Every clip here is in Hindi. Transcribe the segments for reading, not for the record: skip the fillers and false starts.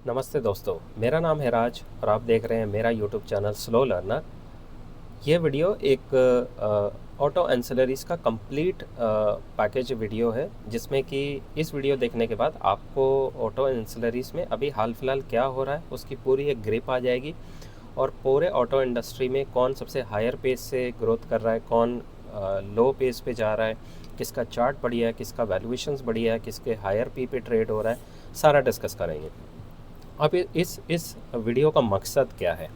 नमस्ते दोस्तों, मेरा नाम है राज और आप देख रहे हैं मेरा यूट्यूब चैनल स्लो लर्नर। ये वीडियो एक ऑटो एंसिलरीज का कंप्लीट पैकेज वीडियो है, जिसमें कि इस वीडियो देखने के बाद आपको ऑटो एंसिलरीज में अभी हाल फिलहाल क्या हो रहा है उसकी पूरी एक ग्रिप आ जाएगी। और पूरे ऑटो इंडस्ट्री में कौन सबसे हायर पेस से ग्रोथ कर रहा है, कौन लो पेस पे जा रहा है, किसका चार्ट बढ़िया है, किसका वैल्यूएशंस बढ़िया है, किसके हायर पी पे ट्रेड हो रहा है, सारा डिस्कस करेंगे। अब इस वीडियो का मकसद क्या है?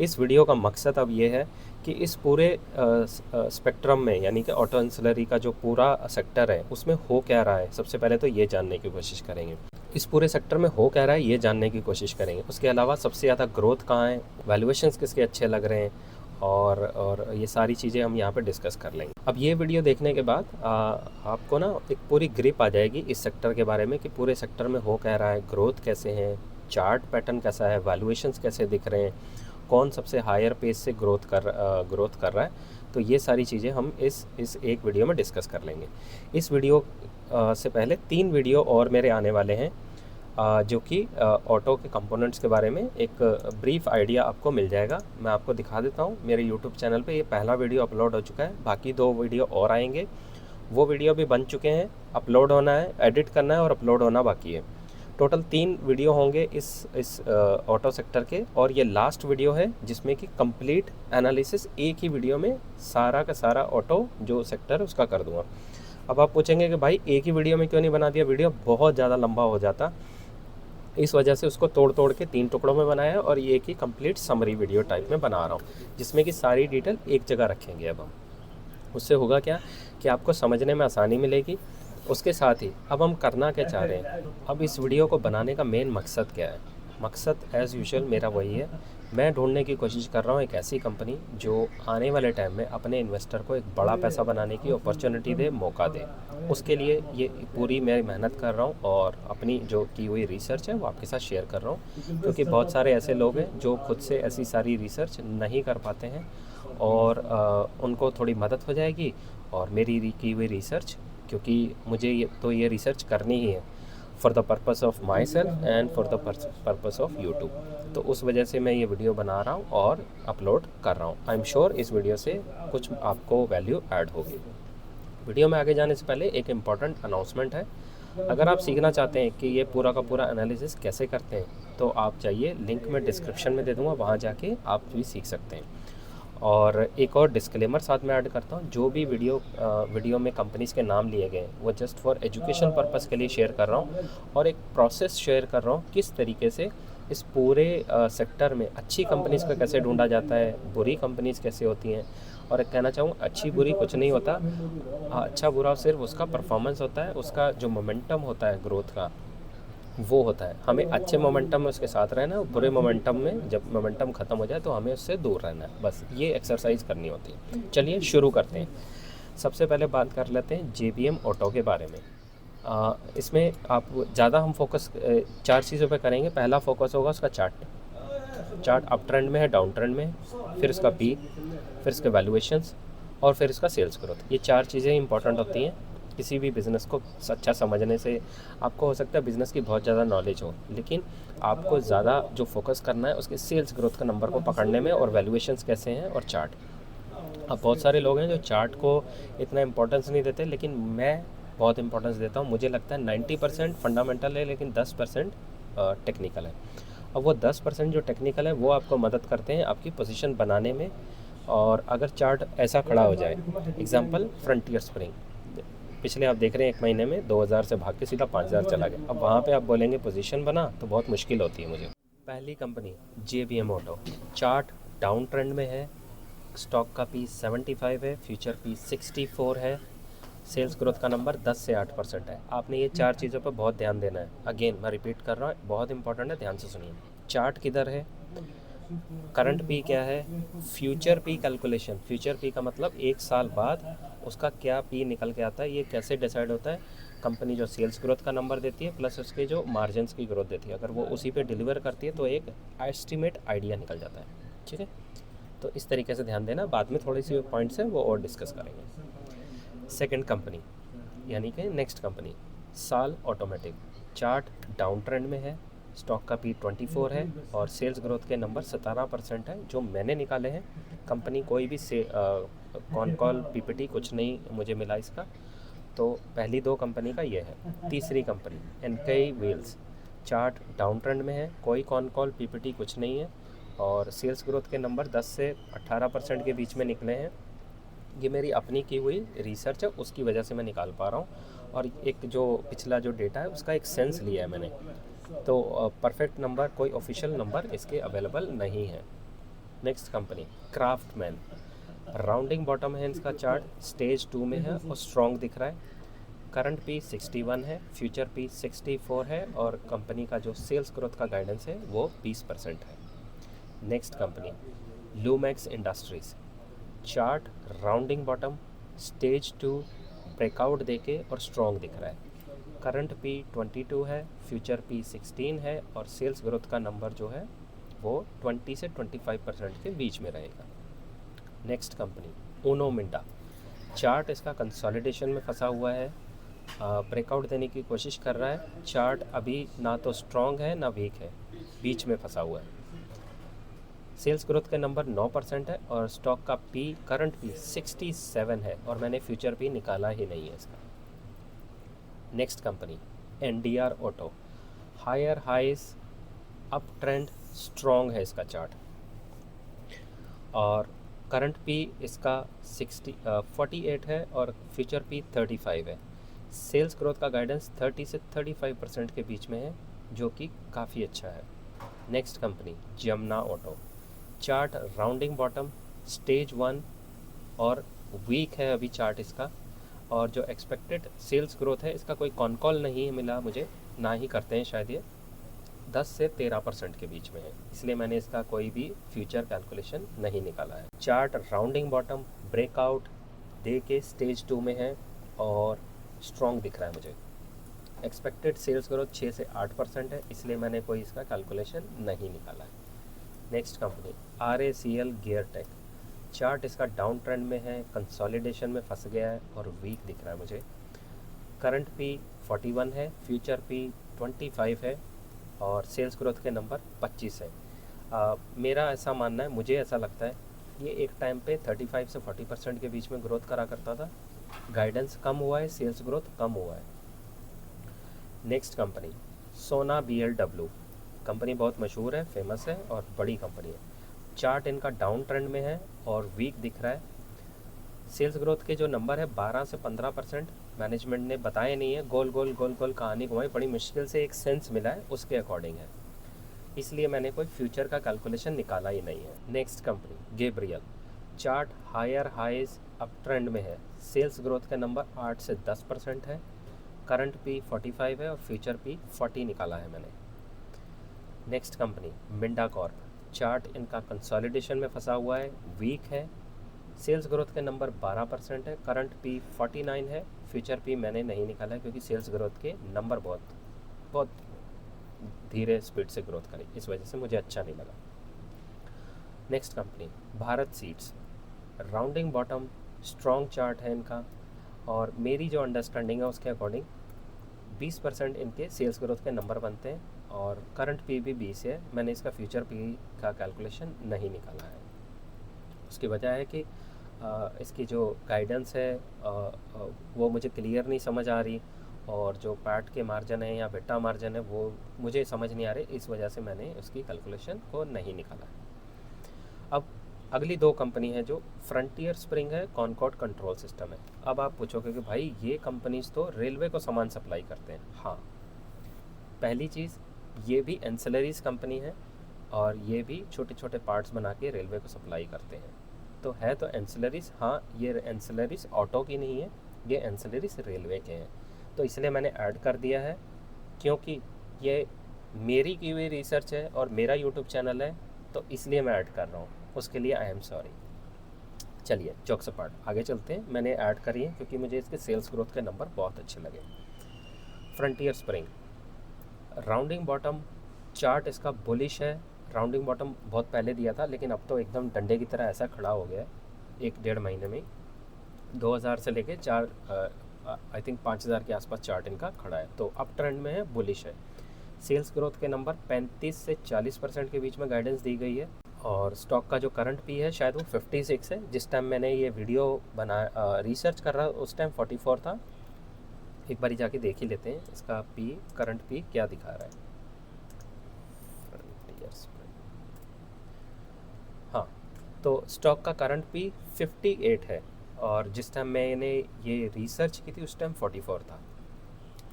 इस वीडियो का मकसद अब ये है कि इस पूरे स्पेक्ट्रम में, यानी कि ऑटो एंसिलरी का जो पूरा सेक्टर है उसमें हो क्या रहा है, सबसे पहले तो ये जानने की कोशिश करेंगे। इस पूरे सेक्टर में हो क्या रहा है ये जानने की कोशिश करेंगे। उसके अलावा सबसे ज़्यादा ग्रोथ कहाँ है, वैल्यूएशंस किसके अच्छे लग रहे हैं, और ये सारी चीज़ें हम यहाँ पे डिस्कस कर लेंगे। अब ये वीडियो देखने के बाद आपको ना एक पूरी ग्रिप आ जाएगी इस सेक्टर के बारे में कि पूरे सेक्टर में हो क्या रहा है, ग्रोथ कैसे हैं, चार्ट पैटर्न कैसा है, वैल्यूएशंस कैसे दिख रहे हैं, कौन सबसे हायर पेस से ग्रोथ कर रहा है। तो ये सारी चीज़ें हम इस एक वीडियो में डिस्कस कर लेंगे। इस वीडियो से पहले 3 वीडियो और मेरे आने वाले हैं, जो कि ऑटो के कंपोनेंट्स के बारे में एक ब्रीफ आइडिया आपको मिल जाएगा। मैं आपको दिखा देता हूँ, मेरे यूट्यूब चैनल पे ये पहला वीडियो अपलोड हो चुका है, बाकी 2 वीडियो और आएंगे। वो वीडियो भी बन चुके हैं, अपलोड होना है, एडिट करना है और अपलोड होना बाकी है। टोटल 3 वीडियो होंगे इस ऑटो सेक्टर के, और ये लास्ट वीडियो है जिसमें कि कंप्लीट एनालिसिस एक ही वीडियो में सारा का सारा ऑटो जो सेक्टर है उसका कर दूंगा। अब आप पूछेंगे कि भाई एक ही वीडियो में क्यों नहीं बना दिया, वीडियो बहुत ज़्यादा लंबा हो जाता, इस वजह से उसको तोड़ तोड़ के 3 टुकड़ों में बनाया है और ये एक ही कंप्लीट समरी वीडियो टाइप में बना रहा हूँ, जिसमें कि सारी डिटेल एक जगह रखेंगे। अब हम उससे होगा क्या कि आपको समझने में आसानी मिलेगी। उसके साथ ही अब हम करना क्या चाह रहे हैं, अब इस वीडियो को बनाने का मेन मकसद क्या है? मकसद एज़ यूजुअल मेरा वही है, मैं ढूंढने की कोशिश कर रहा हूँ एक ऐसी कंपनी जो आने वाले टाइम में अपने इन्वेस्टर को एक बड़ा पैसा बनाने की अपॉर्चुनिटी दे, मौका दे। उसके लिए ये पूरी मैं मेहनत कर रहा हूँ और अपनी जो की हुई रिसर्च है वो आपके साथ शेयर कर रहा हूँ, क्योंकि बहुत सारे ऐसे लोग हैं जो खुद से ऐसी सारी रिसर्च नहीं कर पाते हैं, और उनको थोड़ी मदद हो जाएगी। और मेरी की हुई रिसर्च, क्योंकि मुझे ये रिसर्च करनी ही है for the purpose of my self and for the purpose of YouTube. तो उस वजह से मैं ये वीडियो बना रहा हूँ और अपलोड कर रहा हूँ। आई एम श्योर इस वीडियो से कुछ आपको वैल्यू ऐड होगी। वीडियो में आगे जाने से पहले एक इम्पॉर्टेंट अनाउंसमेंट है। अगर आप सीखना चाहते हैं कि ये पूरा का पूरा एनालिसिस कैसे करते हैं, तो आप चाहिए, लिंक मैं डिस्क्रिप्शन में दे दूँगा, वहाँ जाके आप भी सीख सकते हैं। और एक और डिस्क्लेमर साथ में ऐड करता हूँ, जो भी वीडियो में कंपनीज़ के नाम लिए गए वो जस्ट फॉर एजुकेशन पर्पस के लिए शेयर कर रहा हूँ, और एक प्रोसेस शेयर कर रहा हूँ किस तरीके से इस पूरे सेक्टर में अच्छी कंपनीज़ का कैसे ढूंढा जाता है, बुरी कंपनीज़ कैसे होती हैं। और एक कहना चाहूँ, अच्छी बुरी कुछ नहीं होता, अच्छा बुरा सिर्फ उसका परफॉर्मेंस होता है, उसका जो मोमेंटम होता है ग्रोथ का वो होता है। हमें अच्छे मोमेंटम में उसके साथ रहना है, और बुरे मोमेंटम में जब मोमेंटम ख़त्म हो जाए तो हमें उससे दूर रहना है। बस ये एक्सरसाइज करनी होती है। चलिए शुरू करते हैं। सबसे पहले बात कर लेते हैं JBM ऑटो के बारे में। इसमें आप ज़्यादा हम फोकस 4 चीज़ों पे करेंगे। पहला फोकस होगा उसका चार्ट अप ट्रेंड में है, डाउन ट्रेंड में है, फिर उसका पी, फिर इसके वैल्यूएशंस, और फिर इसका सेल्स ग्रोथ। ये 4 चीज़ें इंपॉर्टेंट होती हैं किसी भी बिज़नेस को अच्छा समझने से। आपको हो सकता है बिज़नेस की बहुत ज़्यादा नॉलेज हो, लेकिन आपको ज़्यादा जो फोकस करना है उसके सेल्स ग्रोथ का नंबर को पकड़ने में, और वैल्यूएशंस कैसे हैं, और चार्ट। अब बहुत सारे लोग हैं जो चार्ट को इतना इंपॉर्टेंस नहीं देते, लेकिन मैं बहुत इंपॉर्टेंस देता हूँ। मुझे लगता है 90% फंडामेंटल है, लेकिन 10% टेक्निकल है। अब वो 10% जो टेक्निकल है वो आपको मदद करते हैं आपकी पोजीशन बनाने में। और अगर चार्ट ऐसा खड़ा हो जाए, एग्जांपल फ्रंटियर स्प्रिंग, पिछले आप देख रहे हैं 1 महीने में 2000 से भाग के सीधा 5000 चला गया। अब वहाँ पे आप बोलेंगे पोजीशन बना, तो बहुत मुश्किल होती है मुझे। पहली company JBM auto, chart down trend में है, स्टॉक का पी 75 है, फ्यूचर पी 64 है, सेल्स ग्रोथ का नंबर 10 से 8% है। आपने ये 4 चीज़ों पर बहुत ध्यान देना है। अगेन मैं रिपीट कर रहा हूँ, बहुत इंपॉर्टेंट है, ध्यान से सुनिए। चार्ट किधर है, करंट पी क्या है, future P calculation, future P का मतलब 1 साल बाद उसका क्या पी निकल के आता है, ये कैसे डिसाइड होता है? कंपनी जो सेल्स ग्रोथ का नंबर देती है प्लस उसके जो मार्जिन्स की ग्रोथ देती है, अगर वो उसी पे डिलीवर करती है तो एक एस्टिमेट आइडिया निकल जाता है। ठीक है, तो इस तरीके से ध्यान देना। बाद में थोड़ी सी पॉइंट्स हैं वो और डिस्कस करेंगे। सेकंड कंपनी यानी कि नेक्स्ट कंपनी, साल ऑटोमेटिक, चार्ट डाउन ट्रेंड में है, स्टॉक का पी 24 है और सेल्स ग्रोथ के नंबर 17% है जो मैंने निकाले हैं। कंपनी कोई भी से कॉन कॉल पीपीटी कुछ नहीं मुझे मिला इसका। तो पहली दो कंपनी का ये है। तीसरी company NK wheels, chart down trend में है, कोई कॉन कॉल पीपीटी कुछ नहीं है और सेल्स ग्रोथ के नंबर 10 से 18% के बीच में निकले हैं। ये मेरी अपनी की हुई रिसर्च है, उसकी वजह से मैं निकाल पा रहा हूँ और एक जो पिछला जो डेटा है उसका एक सेंस लिया है मैंने। तो परफेक्ट नंबर कोई ऑफिशियल नंबर इसके अवेलेबल नहीं है। Next company craftsman, rounding bottom है इसका चार्ट, स्टेज 2 में है और स्ट्रॉन्ग दिख रहा है। करंट पी 61 है, फ्यूचर पी 64 है और कंपनी का जो सेल्स ग्रोथ का गाइडेंस है वो 20% है। Next company Lumax industries, chart rounding bottom, stage 2 breakout देके और स्ट्रॉन्ग दिख रहा है। करंट पी 22 है, फ्यूचर पी 16 है और सेल्स ग्रोथ का नंबर जो है वो 20 से 25% के बीच में रहेगा। Next company Uno Minda, chart इसका कंसोलिडेशन में फंसा हुआ है, ब्रेकआउट देने की कोशिश कर रहा है। चार्ट अभी ना तो स्ट्रॉन्ग है ना वीक है, बीच में फंसा हुआ है। सेल्स ग्रोथ के नंबर 9% है और स्टॉक का पी करंट पी 67 है और मैंने फ्यूचर पी निकाला ही नहीं है इसका। Next company NDR auto, higher highs, up trend, strong है इसका चार्ट और करंट पी इसका 48 है और फ्यूचर पी 35 है। सेल्स ग्रोथ का गाइडेंस 30 से 35% के बीच में है जो कि काफ़ी अच्छा है। Next company Jamuna auto, chart rounding bottom, stage 1 और वीक है अभी चार्ट इसका और जो एक्सपेक्टेड सेल्स ग्रोथ है इसका कोई कॉन कॉल नहीं मिला मुझे, ना ही करते हैं शायद ये, 10 से 13% के बीच में है, इसलिए मैंने इसका कोई भी फ्यूचर कैलकुलेशन नहीं निकाला है। चार्ट राउंडिंग बॉटम ब्रेकआउट दे के स्टेज 2 में है और स्ट्रॉन्ग दिख रहा है मुझे। एक्सपेक्टेड सेल्स ग्रोथ 6 से 8% है, इसलिए मैंने कोई इसका कैलकुलेशन नहीं निकाला है। Next company RACL gear tech, chart इसका डाउन ट्रेंड में है, कंसोलिडेशन में फंस गया है और वीक दिख रहा है मुझे। करंट पी 41 है, फ्यूचर पी 25 है और सेल्स ग्रोथ के नंबर 25 है। मेरा ऐसा मानना है, मुझे ऐसा लगता है ये एक टाइम पे 35 से 40% के बीच में ग्रोथ करा करता था, गाइडेंस कम हुआ है, सेल्स ग्रोथ कम हुआ है। नेक्स्ट कंपनी सोना BLW, कंपनी बहुत मशहूर है, फेमस है और बड़ी कंपनी है। चार्ट इनका डाउन ट्रेंड में है और वीक दिख रहा है। सेल्स ग्रोथ के जो नंबर है 12 से 15% मैनेजमेंट ने बताए नहीं है, गोल गोल गोल गोल कहानी घुमाई, बड़ी मुश्किल से एक सेंस मिला है उसके अकॉर्डिंग है, इसलिए मैंने कोई फ्यूचर का कैलकुलेशन निकाला ही नहीं है। Next company Gabriel, chart higher highs up trend में है, सेल्स ग्रोथ का नंबर 8 से 10% है, करंट पी 45 है और फ्यूचर पी 40 निकाला है मैंने। Next company Minda Corp, chart इनका कंसोलिडेशन में फंसा हुआ है, वीक है, सेल्स ग्रोथ के नंबर 12% है, करंट पी 49 है, फ्यूचर पी मैंने नहीं निकाला है क्योंकि सेल्स ग्रोथ के नंबर बहुत बहुत धीरे स्पीड से ग्रोथ करी, इस वजह से मुझे अच्छा नहीं लगा। Next company Bharat seeds, rounding bottom, strong chart है इनका और मेरी जो अंडरस्टैंडिंग है उसके अकॉर्डिंग 20% इनके सेल्स ग्रोथ के नंबर बनते हैं और करंट पी भी 20 है, मैंने इसका फ्यूचर पी का कैलकुलेशन नहीं निकाला है। उसकी वजह है कि इसकी जो गाइडेंस है वो मुझे क्लियर नहीं समझ आ रही और जो पैट के मार्जिन है या बेटा मार्जिन है वो मुझे समझ नहीं आ रहे, इस वजह से मैंने उसकी कैलकुलेशन को नहीं निकाला है। अब अगली दो कंपनी है जो फ्रंटियर स्प्रिंग है, कॉनकॉर्ड कंट्रोल सिस्टम है। अब आप पूछोगे कि भाई ये कंपनीज तो रेलवे को सामान सप्लाई करते हैं। हाँ, पहली चीज़ ये भी एंसिलरीज कंपनी है और ये भी छोटे छोटे पार्ट्स बना के रेलवे को सप्लाई करते हैं, तो है तो एंसिलरीज। हाँ, ये एंसिलरीज ऑटो की नहीं है, ये एंसिलरीज रेलवे के हैं, तो इसलिए मैंने ऐड कर दिया है क्योंकि ये मेरी की हुई रिसर्च है और मेरा यूट्यूब चैनल है, तो इसलिए मैं ऐड कर रहा हूँ, उसके लिए आई एम सॉरी। चलिए जोक्स अपार्ट आगे चलते हैं, मैंने ऐड करी है क्योंकि मुझे इसके सेल्स ग्रोथ के नंबर बहुत अच्छे लगे। Frontier spring, rounding bottom, chart इसका बुलिश है, राउंडिंग बॉटम बहुत पहले दिया था लेकिन अब तो एकदम डंडे की तरह ऐसा खड़ा हो गया है, 1-1.5 महीने में 2000 से लेके 4 आई थिंक 5000 के आसपास चार्ट इनका खड़ा है, तो अप ट्रेंड में है, बुलिश है। सेल्स ग्रोथ के नंबर 35 से 40% के बीच में गाइडेंस दी गई है। और स्टॉक का जो करंट पी है शायद वो 56 है। जिस टाइम मैंने ये वीडियो रिसर्च कर रहा उस टाइम 44 था। एक बारी जाके देख ही लेते हैं इसका पी, करंट पी क्या दिखा रहा है। हाँ, तो स्टॉक का करंट पी 58 है और जिस टाइम मैंने ये रिसर्च की थी उस टाइम 44 था।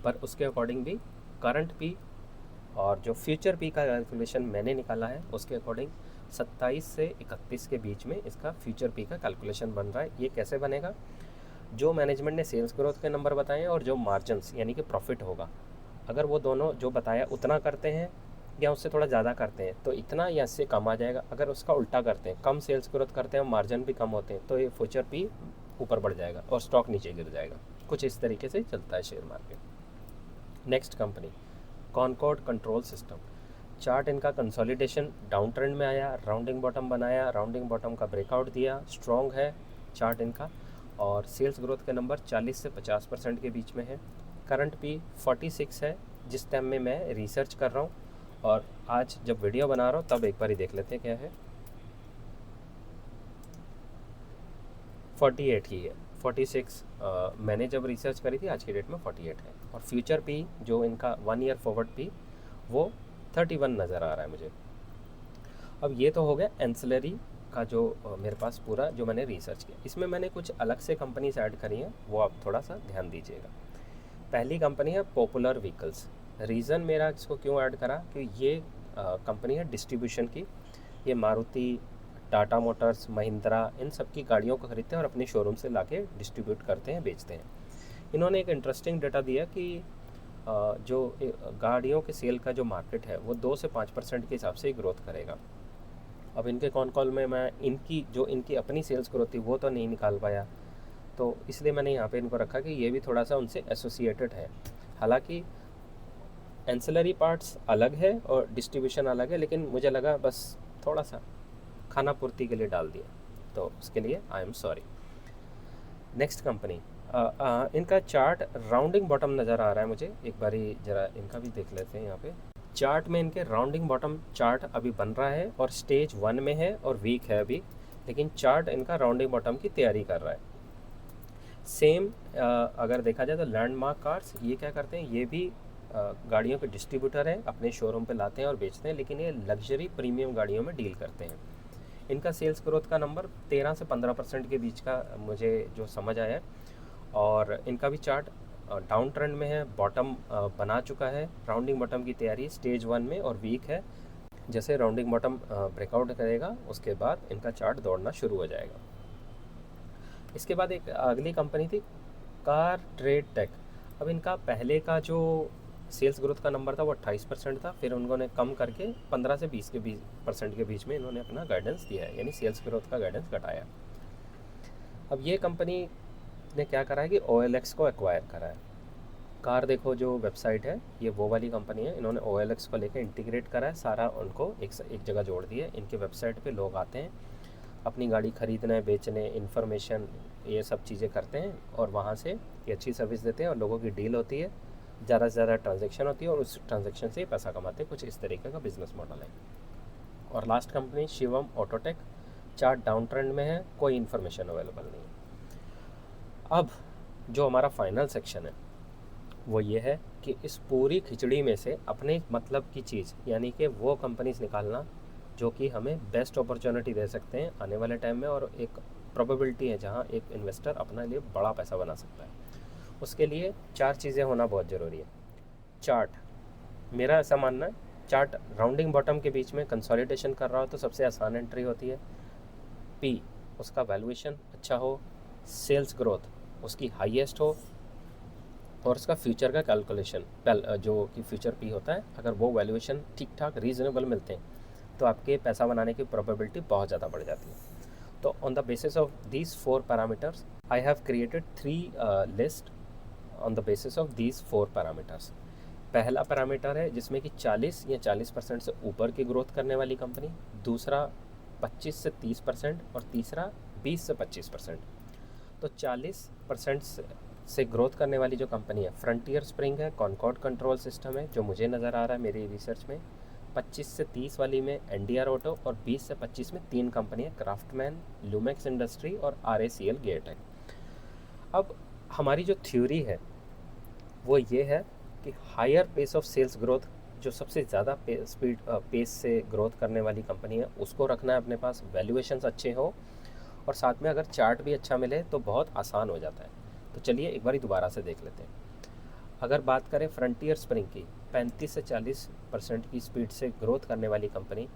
पर उसके अकॉर्डिंग भी करंट पी और जो फ्यूचर पी का कैलकुलेशन मैंने निकाला है उसके अकॉर्डिंग 27 से 31 के बीच में इसका फ्यूचर पी का कैलकुलेशन बन रहा है। ये कैसे बनेगा? जो मैनेजमेंट ने सेल्स ग्रोथ के नंबर बताए हैं और जो मार्जिन्स यानी कि प्रॉफिट होगा, अगर वो दोनों जो बताया उतना करते हैं या उससे थोड़ा ज़्यादा करते हैं तो इतना या इससे कम आ जाएगा। अगर उसका उल्टा करते हैं, कम सेल्स ग्रोथ करते हैं, मार्जिन भी कम होते हैं, तो ये फ्यूचर पी ऊपर बढ़ जाएगा और स्टॉक नीचे गिर जाएगा। कुछ इस तरीके से चलता है share market. Next company Concord control system. Chart इनका कंसोलिडेशन डाउन ट्रेंड में आया, राउंडिंग बॉटम बनाया, राउंडिंग बॉटम का ब्रेकआउट दिया, स्ट्रॉन्ग है चार्ट इनका और सेल्स ग्रोथ के नंबर 40 से 50% के बीच में है। करंट पी 46 है जिस टाइम में मैं रिसर्च कर रहा हूँ और आज जब वीडियो बना रहा हूँ तब एक बार ही देख लेते हैं क्या है। 48 ही है। 46 मैंने जब रिसर्च करी थी, आज की डेट में 48 है। और फ्यूचर पी जो इनका 1 ईयर फॉरवर्ड पी वो 31 नज़र आ रहा है मुझे। अब ये तो हो गया एंसिलरी का जो मेरे पास पूरा जो मैंने रिसर्च किया। इसमें मैंने कुछ अलग से कंपनीज ऐड करी हैं, वो आप थोड़ा सा ध्यान दीजिएगा। पहली कंपनी है पॉपुलर व्हीकल्स। रीज़न मेरा इसको क्यों ऐड करा कि ये कंपनी है डिस्ट्रीब्यूशन की। ये मारुति, टाटा मोटर्स, महिंद्रा इन सब की गाड़ियों को खरीदते हैं और अपने शोरूम से लाके डिस्ट्रीब्यूट करते हैं, बेचते हैं। इन्होंने एक इंटरेस्टिंग डाटा दिया कि जो गाड़ियों के सेल का जो मार्केट है वो 2 से 5% के हिसाब से ही ग्रोथ करेगा। अब इनके कॉन कॉल में मैं इनकी अपनी सेल्स ग्रोथ थी वो तो नहीं निकाल पाया, तो इसलिए मैंने यहाँ पे इनको रखा कि ये भी थोड़ा सा उनसे एसोसिएटेड है। हालांकि एंसिलरी पार्ट्स अलग है और डिस्ट्रीब्यूशन अलग है, लेकिन मुझे लगा बस थोड़ा सा खाना पूर्ति के लिए डाल दिया, तो उसके लिए I am sorry. Next company इनका चार्ट राउंडिंग बॉटम नज़र आ रहा है मुझे। एक बारी ज़रा इनका भी देख लेते हैं। यहाँ पे चार्ट में इनके राउंडिंग बॉटम चार्ट अभी बन रहा है और स्टेज 1 में है और वीक है अभी, लेकिन चार्ट इनका राउंडिंग बॉटम की तैयारी कर रहा है। सेम अगर देखा जाए तो लैंडमार्क कार्स ये क्या करते हैं, ये भी गाड़ियों के डिस्ट्रीब्यूटर हैं, अपने शोरूम पे लाते हैं और बेचते हैं, लेकिन ये लग्जरी प्रीमियम गाड़ियों में डील करते हैं। इनका सेल्स ग्रोथ का नंबर 13 से 15% के बीच का मुझे जो समझ आया है और इनका भी चार्ट डाउन ट्रेंड में है, बॉटम बना चुका है, राउंडिंग बॉटम की तैयारी स्टेज 1 में और वीक है। जैसे राउंडिंग बॉटम ब्रेकआउट करेगा उसके बाद इनका चार्ट दौड़ना शुरू हो जाएगा। इसके बाद एक अगली कंपनी थी कार ट्रेड टेक। अब इनका पहले का जो सेल्स ग्रोथ का नंबर था वो 28% था, फिर उन्होंने कम करके 15 से 20% के बीच में इन्होंने अपना गाइडेंस दिया है, यानी सेल्स ग्रोथ का गाइडेंस घटाया। अब ये कंपनी ने क्या करा है कि OLX को एक्वायर करा है। कार देखो जो वेबसाइट है ये वो वाली कंपनी है, इन्होंने OLX को लेकर इंटीग्रेट करा है, सारा उनको एक जगह जोड़ दिया है। इनके वेबसाइट पे लोग आते हैं, अपनी गाड़ी ख़रीदने, बेचने, इन्फॉर्मेशन ये सब चीज़ें करते हैं और वहाँ से ये अच्छी सर्विस देते हैं और लोगों की डील होती है, ज़्यादा से ज़्यादा ट्रांजैक्शन होती है और उस ट्रांजैक्शन से ही पैसा कमाते हैं। कुछ इस तरीके का बिजनेस मॉडल है। और last company Shivam Autotech, chart down trend में है, कोई इन्फॉर्मेशन अवेलेबल नहीं है। अब जो हमारा फाइनल सेक्शन है वो ये है कि इस पूरी खिचड़ी में से अपने मतलब की चीज़ यानी कि वो कंपनीज निकालना जो कि हमें बेस्ट अपॉर्चुनिटी दे सकते हैं आने वाले टाइम में और एक प्रोबेबिलिटी है जहाँ एक इन्वेस्टर अपने लिए बड़ा पैसा बना सकता है। उसके लिए 4 चीज़ें होना बहुत ज़रूरी है। चार्ट, मेरा ऐसा मानना है, चार्ट राउंडिंग बॉटम के बीच में कंसोलिडेशन कर रहा हो तो सबसे आसान एंट्री होती है। पी, उसका वैल्यूएशन अच्छा हो, सेल्स ग्रोथ उसकी हाईएस्ट हो और उसका फ्यूचर का कैलकुलेशन जो कि फ्यूचर पी होता है, अगर वो वैल्यूएशन ठीक ठाक रीज़नेबल मिलते हैं तो आपके पैसा बनाने की प्रोबेबिलिटी बहुत ज़्यादा बढ़ जाती है। तो on the basis of these 4 parameters I have created 3 list on the basis of these 4 parameters. पहला पैरामीटर है जिसमें कि 40 या 40% से ऊपर की ग्रोथ करने वाली कंपनी, दूसरा 25 से 30% और तीसरा 20 से 25%। तो 40% से ग्रोथ करने वाली जो कंपनी है, फ्रंटियर स्प्रिंग है, कॉनकॉर्ड कंट्रोल सिस्टम है जो मुझे नज़र आ रहा है मेरी रिसर्च में, 25 से 30 वाली में एनडीआर ऑटो, और 20 से 25 में 3 कंपनी है, क्राफ्टमैन, लूमेक्स इंडस्ट्री और आरएसीएल गेट है। अब हमारी जो थ्योरी है वो ये है कि higher pace of sales growth, जो सबसे ज़्यादा पेस से ग्रोथ करने वाली कंपनी है उसको रखना है अपने पास, वैल्यूएशंस अच्छे हो, और साथ में अगर चार्ट भी अच्छा मिले तो बहुत आसान हो जाता है। तो चलिए एक बार दोबारा से देख लेते हैं। अगर बात करें फ्रंटियर स्प्रिंग की, 35 से 40% की स्पीड से ग्रोथ करने वाली कंपनी,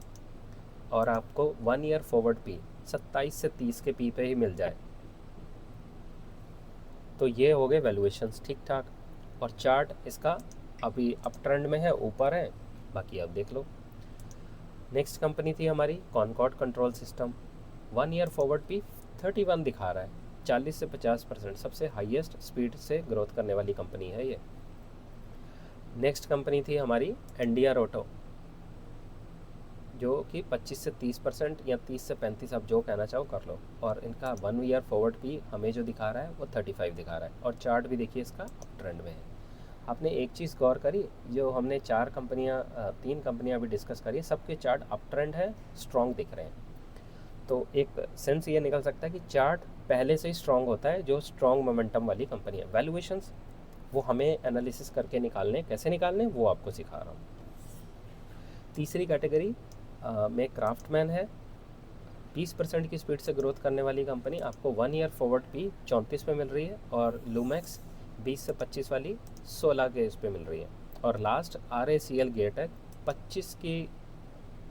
और आपको 1 ईयर फॉरवर्ड पी 27 से 30 के पी पे ही मिल जाए, तो ये हो गए वैल्यूएशंस ठीक ठाक, और चार्ट इसका अभी अप ट्रेंड में है, ऊपर है, बाकी आप देख लो। नेक्स्ट कंपनी थी हमारी Concord control system, 1 year forward P 31 दिखा रहा है, 40 से 50% सबसे हाईएस्ट स्पीड से ग्रोथ करने वाली कंपनी है ये। नेक्स्ट कंपनी थी हमारी एनडीआर ऑटो, जो कि 25 से 30% या 30 से 35, आप जो कहना चाहो कर लो, और इनका 1 ईयर फॉरवर्ड पी हमें जो दिखा रहा है वो 35 दिखा रहा है, और चार्ट भी देखिए इसका अप ट्रेंड में है। आपने एक चीज़ गौर करी, जो हमने 3 कंपनियां अभी डिस्कस करी, सबके चार्ट अप ट्रेंड है, स्ट्रॉन्ग दिख रहे हैं। तो एक सेंस ये निकल सकता है कि चार्ट पहले से ही स्ट्रॉन्ग होता है जो स्ट्रॉन्ग मोमेंटम वाली कंपनी है। वैल्यूएशंस वो हमें एनालिसिस करके निकालने, कैसे निकालने वो आपको सिखा रहा हूँ। तीसरी कैटेगरी में क्राफ्टमैन है, 20% की स्पीड से ग्रोथ करने वाली कंपनी, आपको 1 ईयर फॉरवर्ड पी 34 पे मिल रही है, और लूमेक्स 20 से 25 वाली 16 के इस पे मिल रही है, और लास्ट आरएसीएल गेट है, 25 की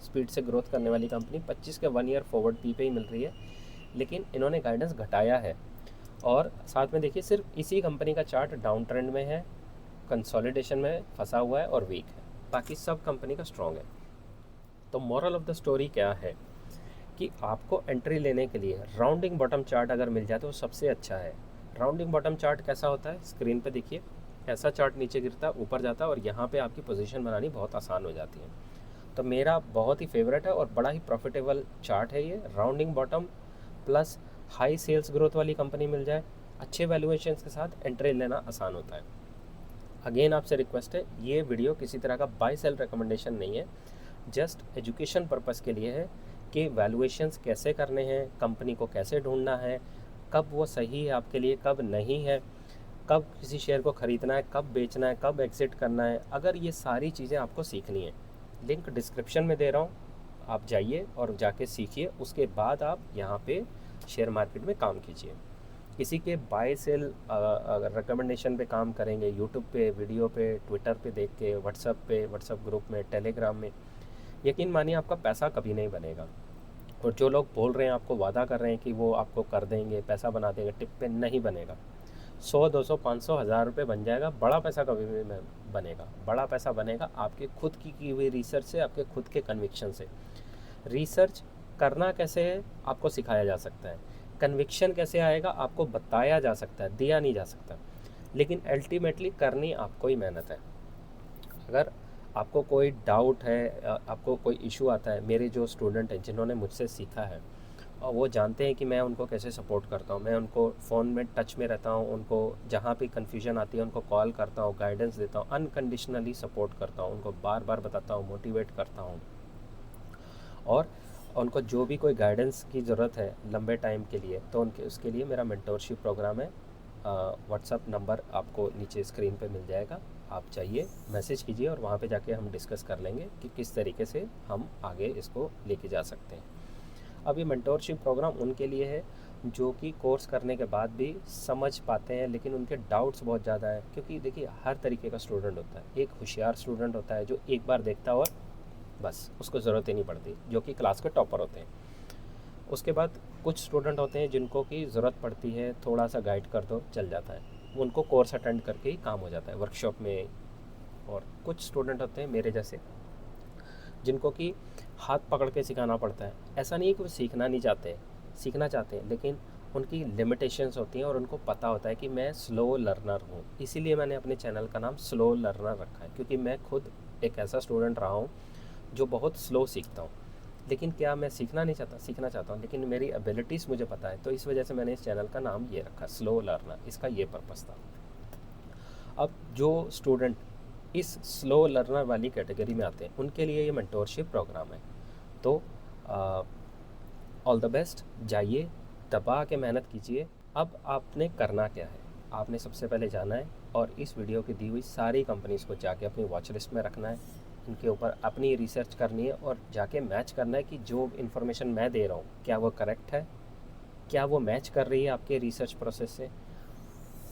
स्पीड से ग्रोथ करने वाली कंपनी, 25 के 1 ईयर फॉरवर्ड पी पे ही मिल रही है, लेकिन इन्होंने गाइडेंस घटाया है, और साथ में देखिए सिर्फ इसी कंपनी का चार्ट डाउन ट्रेंड में है, कंसोलिडेशन में फंसा हुआ है और वीक है, बाकी सब कंपनी का स्ट्रॉन्ग है। तो मोरल ऑफ द स्टोरी क्या है कि आपको एंट्री लेने के लिए राउंडिंग बॉटम चार्ट अगर मिल जाए तो सबसे अच्छा है। राउंडिंग बॉटम चार्ट कैसा होता है, स्क्रीन पे देखिए, ऐसा चार्ट नीचे गिरता है ऊपर जाता है, और यहाँ पे आपकी पोजीशन बनानी बहुत आसान हो जाती है। तो मेरा बहुत ही फेवरेट है और बड़ा ही प्रॉफिटेबल चार्ट है ये, rounding bottom plus high sales growth वाली कंपनी मिल जाए, अच्छे वैल्यूएशंस के साथ एंट्री लेना आसान होता है। अगेन आपसे रिक्वेस्ट है, ये वीडियो किसी तरह का बाय सेल रिकमेंडेशन नहीं है, जस्ट एजुकेशन पर्पस के लिए है कि वैल्यूएशंस कैसे करने हैं, कंपनी को कैसे ढूंढना है, कब वो सही है आपके लिए, कब नहीं है, कब किसी शेयर को ख़रीदना है, कब बेचना है, कब एग्ज़िट करना है। अगर ये सारी चीज़ें आपको सीखनी है, लिंक डिस्क्रिप्शन में दे रहा हूँ, आप जाइए और जाके सीखिए, उसके बाद आप यहाँ पे शेयर मार्केट में काम कीजिए। किसी के बाय सेल अगर रिकमेंडेशन पे काम करेंगे, यूट्यूब पे, वीडियो पे, ट्विटर पे देख के, व्हाट्सएप ग्रुप में, टेलीग्राम में, यकीन मानिए आपका पैसा कभी नहीं बनेगा। और जो लोग बोल रहे हैं, आपको वादा कर रहे हैं कि वो आपको कर देंगे, पैसा बना देंगे, टिप पे नहीं बनेगा। 100, 200, 500, 1000 रुपये बन जाएगा, बड़ा पैसा कभी भी बनेगा। बड़ा पैसा बनेगा आपके खुद की हुई रिसर्च से, आपके खुद के कन्विक्शन से। रिसर्च करना कैसे है आपको सिखाया जा सकता है, कन्विक्शन कैसे आएगा आपको बताया जा सकता है, दिया नहीं जा सकता, लेकिन अल्टीमेटली करनी आपको ही मेहनत है। अगर आपको कोई डाउट है, आपको कोई इशू आता है, मेरे जो स्टूडेंट हैं जिन्होंने मुझसे सीखा है, और वो जानते हैं कि मैं उनको कैसे सपोर्ट करता हूँ, मैं उनको फ़ोन में टच में रहता हूँ, उनको जहाँ भी कन्फ्यूजन आती है उनको कॉल करता हूँ, गाइडेंस देता हूँ, अनकंडीशनली सपोर्ट करता हूँ, उनको बार बार बताता हूँ, मोटिवेट करता हूँ, और उनको जो भी कोई गाइडेंस की ज़रूरत है लंबे टाइम के लिए, तो उसके लिए मेरा मेंटोरशिप प्रोग्राम है। व्हाट्सअप नंबर आपको नीचे स्क्रीन पे मिल जाएगा, आप चाहिए मैसेज कीजिए, और वहाँ पे जाके हम डिस्कस कर लेंगे कि किस तरीके से हम आगे इसको लेके जा सकते हैं। अब ये मेंटोरशिप प्रोग्राम उनके लिए है जो कि कोर्स करने के बाद भी समझ पाते हैं, लेकिन उनके डाउट्स बहुत ज़्यादा हैं, क्योंकि देखिए हर तरीके का स्टूडेंट होता है। एक होशियार स्टूडेंट होता है जो एक बार देखता है और बस उसको ज़रूरत ही नहीं पड़ती, जो कि क्लास के टॉपर होते हैं। उसके बाद कुछ स्टूडेंट होते हैं जिनको की ज़रूरत पड़ती है, थोड़ा सा गाइड कर दो चल जाता है, उनको कोर्स अटेंड करके ही काम हो जाता है वर्कशॉप में। और कुछ स्टूडेंट होते हैं मेरे जैसे जिनको कि हाथ पकड़ के सिखाना पड़ता है। ऐसा नहीं है कि वो सीखना चाहते हैं, लेकिन उनकी लिमिटेशंस होती हैं और उनको पता होता है कि मैं स्लो लर्नर हूँ। इसीलिए मैंने अपने चैनल का नाम स्लो लर्नर रखा है, क्योंकि मैं खुद एक ऐसा स्टूडेंट रहा हूँ जो बहुत स्लो सीखता हूँ। लेकिन क्या मैं सीखना नहीं चाहता? सीखना चाहता हूँ, लेकिन मेरी एबिलिटीज़ मुझे पता है, तो इस वजह से मैंने इस चैनल का नाम ये रखा, स्लो लर्नर। इसका ये पर्पज़ था। अब जो स्टूडेंट इस स्लो लर्नर वाली कैटेगरी में आते हैं उनके लिए ये मेंटोरशिप प्रोग्राम है। तो ऑल द बेस्ट, जाइए, दबा के मेहनत कीजिए। अब आपने करना क्या है? आपने सबसे पहले जाना है और इस वीडियो की दी हुई सारी कंपनीज़ को जाके अपनी वॉच लिस्ट में रखना है, इनके ऊपर अपनी रिसर्च करनी है और जाके मैच करना है कि जो इन्फॉर्मेशन मैं दे रहा हूँ क्या वो करेक्ट है, क्या वो मैच कर रही है आपके रिसर्च प्रोसेस से।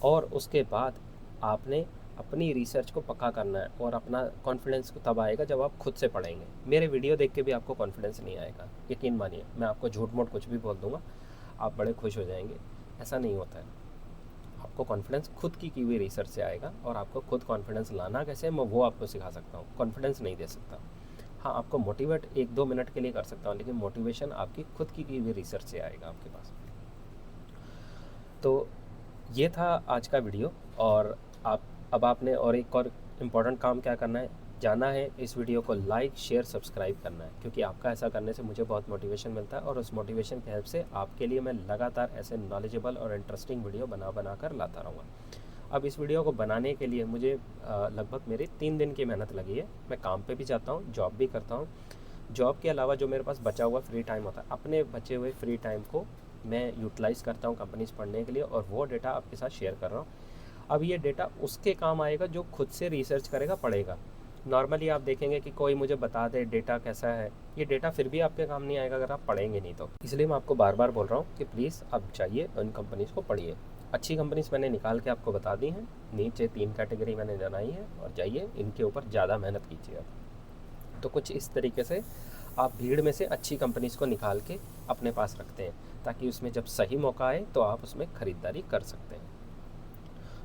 और उसके बाद आपने अपनी रिसर्च को पक्का करना है और अपना कॉन्फिडेंस तब आएगा जब आप खुद से पढ़ेंगे। मेरे वीडियो देख के भी आपको कॉन्फिडेंस नहीं आएगा, यकीन मानिए। मैं आपको झूठ मूठ कुछ भी बोल दूंगा, आप बड़े खुश हो जाएंगे। ऐसा नहीं होता है। आपको कॉन्फिडेंस खुद की हुई रिसर्च से आएगा, और आपको खुद कॉन्फिडेंस लाना कैसे मैं वो आपको सिखा सकता हूँ। कॉन्फिडेंस नहीं दे सकता। हाँ, आपको मोटिवेट 1-2 मिनट के लिए कर सकता हूँ, लेकिन मोटिवेशन आपकी खुद की हुई रिसर्च से आएगा आपके पास। तो ये था आज का वीडियो। और अब आपने और एक और इम्पॉर्टेंट काम क्या करना है, जाना है इस वीडियो को लाइक शेयर सब्सक्राइब करना है, क्योंकि आपका ऐसा करने से मुझे बहुत मोटिवेशन मिलता है, और उस मोटिवेशन की हेल्प से आपके लिए मैं लगातार ऐसे नॉलेजेबल और इंटरेस्टिंग वीडियो बना कर लाता रहूँगा। अब इस वीडियो को बनाने के लिए मुझे लगभग मेरे 3 दिन की मेहनत लगी है। मैं काम पे भी जाता हूँ, जॉब भी करता हूँ। जॉब के अलावा जो मेरे पास बचा हुआ फ्री टाइम होता है, अपने बचे हुए फ्री टाइम को मैं यूटिलाइज़ करता हूँ कंपनीज़ पढ़ने के लिए, और वो डेटा आपके साथ शेयर कर रहा हूँ। अब ये डेटा उसके काम आएगा जो खुद से रिसर्च करेगा, पढ़ेगा। नॉर्मली आप देखेंगे कि कोई मुझे बता दे डेटा कैसा है, ये डेटा फिर भी आपके काम नहीं आएगा अगर आप पढ़ेंगे नहीं तो। इसलिए मैं आपको बार बार बोल रहा हूँ कि प्लीज़ आप जाइए उन कंपनीज़ को पढ़िए। अच्छी कंपनीज़ मैंने निकाल के आपको बता दी हैं, नीचे 3 कैटेगरी मैंने बनाई है, और जाइए इनके ऊपर ज़्यादा मेहनत कीजिए आप। तो कुछ इस तरीके से आप भीड़ में से अच्छी कंपनीज़ को निकाल के अपने पास रखते हैं, ताकि उसमें जब सही मौका आए तो आप उसमें ख़रीदारी कर सकते हैं।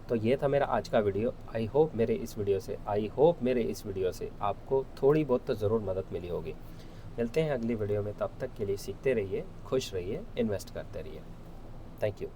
तो ये था मेरा आज का वीडियो। आई होप मेरे इस वीडियो से आपको थोड़ी बहुत तो ज़रूर मदद मिली होगी। मिलते हैं अगली वीडियो में, तब तक के लिए सीखते रहिए, खुश रहिए, इन्वेस्ट करते रहिए। Thank you.